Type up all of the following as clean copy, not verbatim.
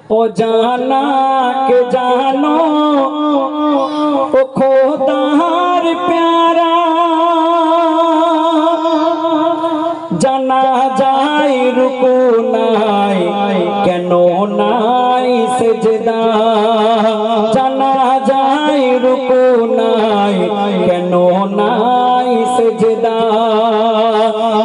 ओ जाना के जानो ओ खोदार प्यारा जाना जाए रुकू नाई केनो नाई सजदा जाना जाए रुकू नाई केनो नाई सजदा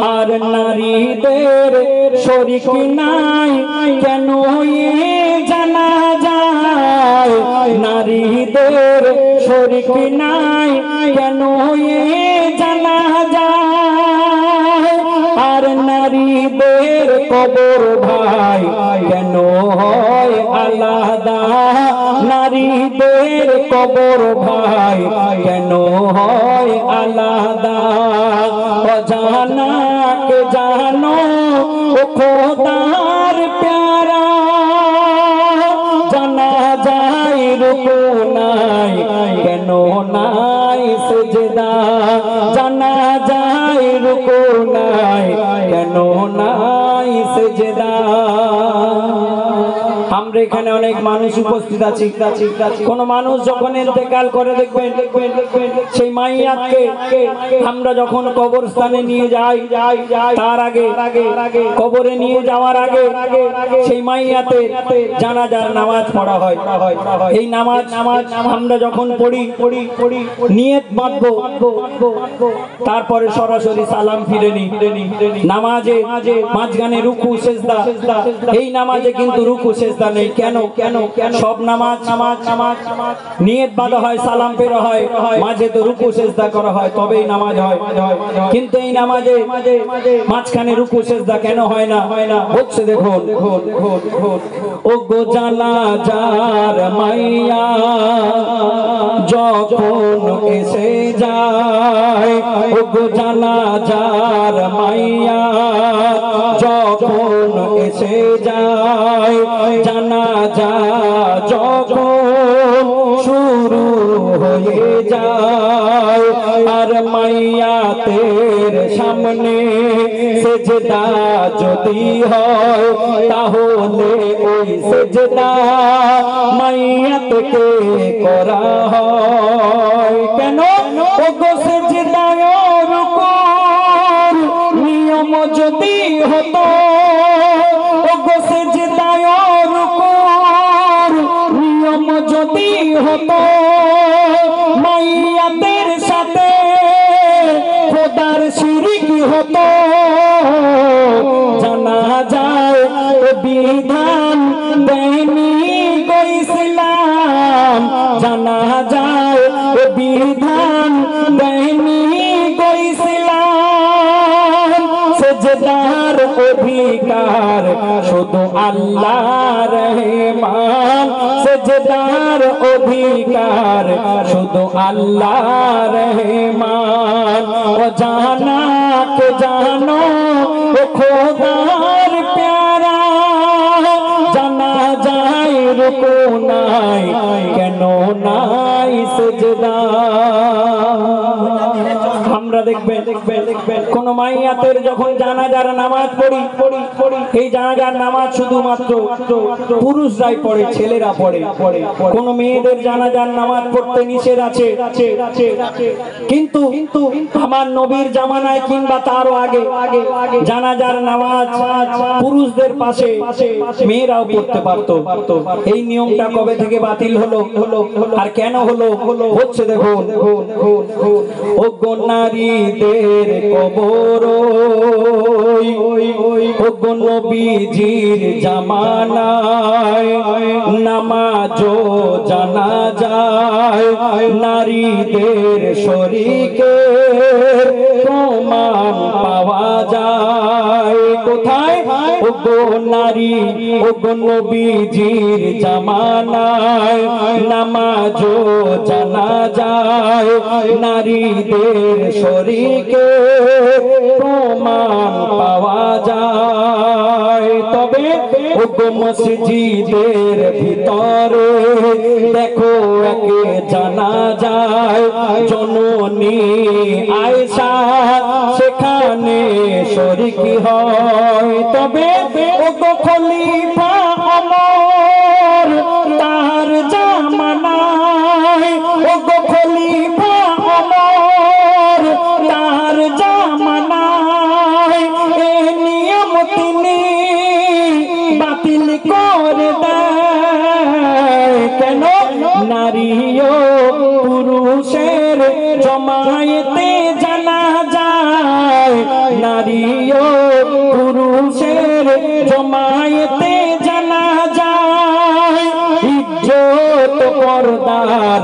आर नारीदेर शरीक नाई केनो ये जाना जाए नारीदेर शरीक नाई केनो ये जाना जाए आर नारीदेर कबर भाई केनो হয় আলাদা নারীদের কবর ভাই কেনো হয় আলাদা অজানা কে জানো ও খোদার প্যারা জানা যায় রুকু নাই কেনো নাই সিজদা জানা যায় রুকু নাই কেনো নাই সিজদা আমরা এখানে অনেক মানুষ উপস্থিত আছি কোন মানুষ যখন ইন্তেকাল করে দেখবেন সেই মাইয়াতকে আমরা যখন কবরস্থানে নিয়ে যাই তার আগে কবরে নিয়ে যাওয়ার আগে সেই মাইয়াতে জানাজার নামাজ পড়া হয় এই নামাজ আমরা যখন পড়ি নিয়ত বাঁধবো তারপরে সরাসরি সালাম ফিরে নি নামাজে মাঝখানে রুকু সেজদা এই নামাজে কিন্তু রুকু সেজদা নেই কেন সব নামাজ নিয়ত বাঁধা হয় সালাম ফেরা হয় মাঝে তো রুকু সেজদা করা হয় তবেই নামাজ হয় কিন্তু এই নামাজে মাঝখানে রুকু সেজদা কেন হয় না হচ্ছে দেখুন ও গো জানাজার মাইয়া যখন এসে যায় ও গো জানাজার মাইয়া যখন এসে যায় জানাজা যখন শুরু হয়ে যায় আর মাইয়াতের সামনে সেজদা যদি হয় তাহলে ওই সেজদা মাইয়াতকে করা হয় কেন ও গো সেজদায় রুকুর নিয়ম যদি হতো ও গো সেজদায় রুকুর নিয়ম যদি হতো মাইয়াতের সাথে খোদার শিরিক হতো জানা যায় বিধান দেয়নি গো ইসলাম জানা যায় বিধান দেয়নি গো ইসলাম সেজদার অধিকার শুধু আল্লাহর রহমান সেজদার অধিকার শুধু আল্লাহর রহমান ও জানা কে জানো ও খোদার প্যারা জানা যায় রুকু নাই কেন নাই সেজদা আমরা দেখবেন কোন মাইয়াতের যখন জানাজার নামাজ পড়ি এই জানাজার নামাজ শুধুমাত্র পুরুষরাই পড়ে ছেলেরা পড়ে কোন মেয়েদের জানাজার নামাজ পড়তে নিষেধ আছে কিন্তু আমার নবীর জামানায় কিংবা তারও আগে জানাজার নামাজ পুরুষদের পাশে মেয়েরাও পড়তে পারতো এই নিয়মটা কবে থেকে বাতিল হলো আর কেন হলো হচ্ছে দেখুন ও গো নারীদের কবর ও গো নবীজির জামানায় নামাজও জানা যায় নারীদের শরীকের প্রমাণ পাওয়া যায় কোথায় ও গো নারী ও গো নবীজির জামানায় নামাজও জানা যায় নারীদের শরীকের প্রমাণ পাওয়া যায় তবে ও গো মসজিদের ভিতরে দেখো একে জানা যায় জননী আয়েশা সেখানে শরীক হয় তবে ও গো খলিফা ওমর করে দেয় কেন নারী ও পুরুষের জমায়েতে জানা যায় নারী ও পুরুষের জমায়েতে জানা যায় ইজ্জত পর্দার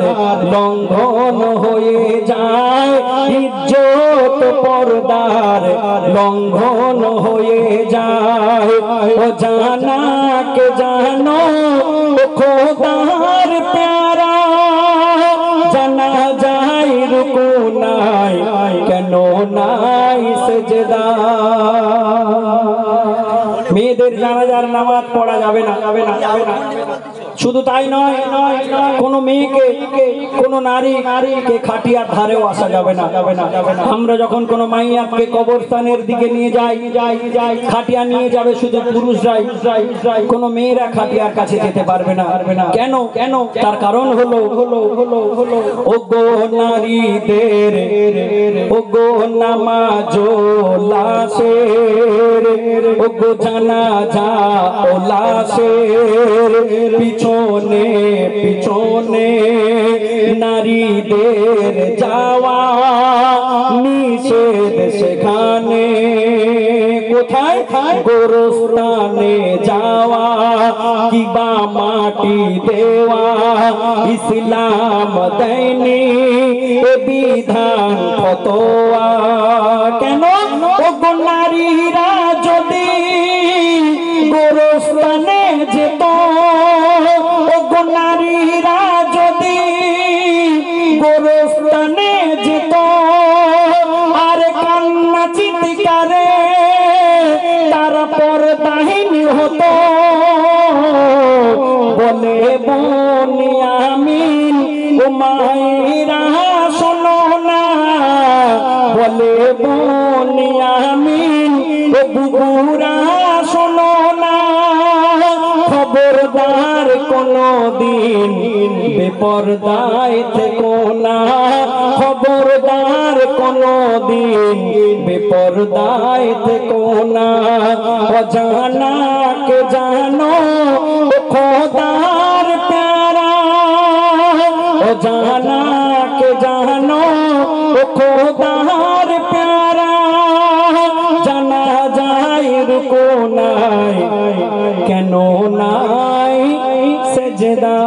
লঙ্ঘন হয়ে যায় ইজ্জত পর্দার লঙ্ঘন হয়ে যায় ও জানা কে জানো খোদার প্যারা জানা যায় রুকু নাই কেন নাই সেজদা মেয়েদের জানাজার নামাজ পড়া যাবে না শুধু তাই নয় কোনো মেয়েকে কোনো নারীকে খাটিয়ার ধারেও আসা যাবে না আমরা যখন কোনো মাইয়াকে কবরস্থানের দিকে নিয়ে যাই খাটিয়া নিয়ে যাবে শুধু পুরুষরাই কোনো মেয়েরা খাটিয়ার কাছে যেতে পারবে না কেন তার কারণ হলো ওগো নারীদের ওগো নামাজো লাশের ওগো জানাজা ও লাশের পিছনে পিছনে নারীদের যাওয়া নিষেধ সেখানে কোথায় গোরস্থানে যাওয়া কিবা মাটি দেওয়া ইসলাম দেয়নি এ বিধান ফতোয়া কেন ওগো নারীরা যদি গোরস্থানে যেত ওগো নারীরা যদি গোরস্থানে যেত আর কান্না চিৎকারে তারা পর্দাহীন হতো বলে বুনিয়ামিন ও মায়েরা শোনো না বলে বুনিয়ামিন ও বুবুরা শোনো না খবরদার কোনো দিন বেপরদায় থেকো না খবরদার কোনো দিন বেপরদায় থেকো না অজানা কে জানো খোদার প্যারা অজানা কে জানো খোদার প্যারা জানা যায় রুকু নাই কেন নাই সেজদা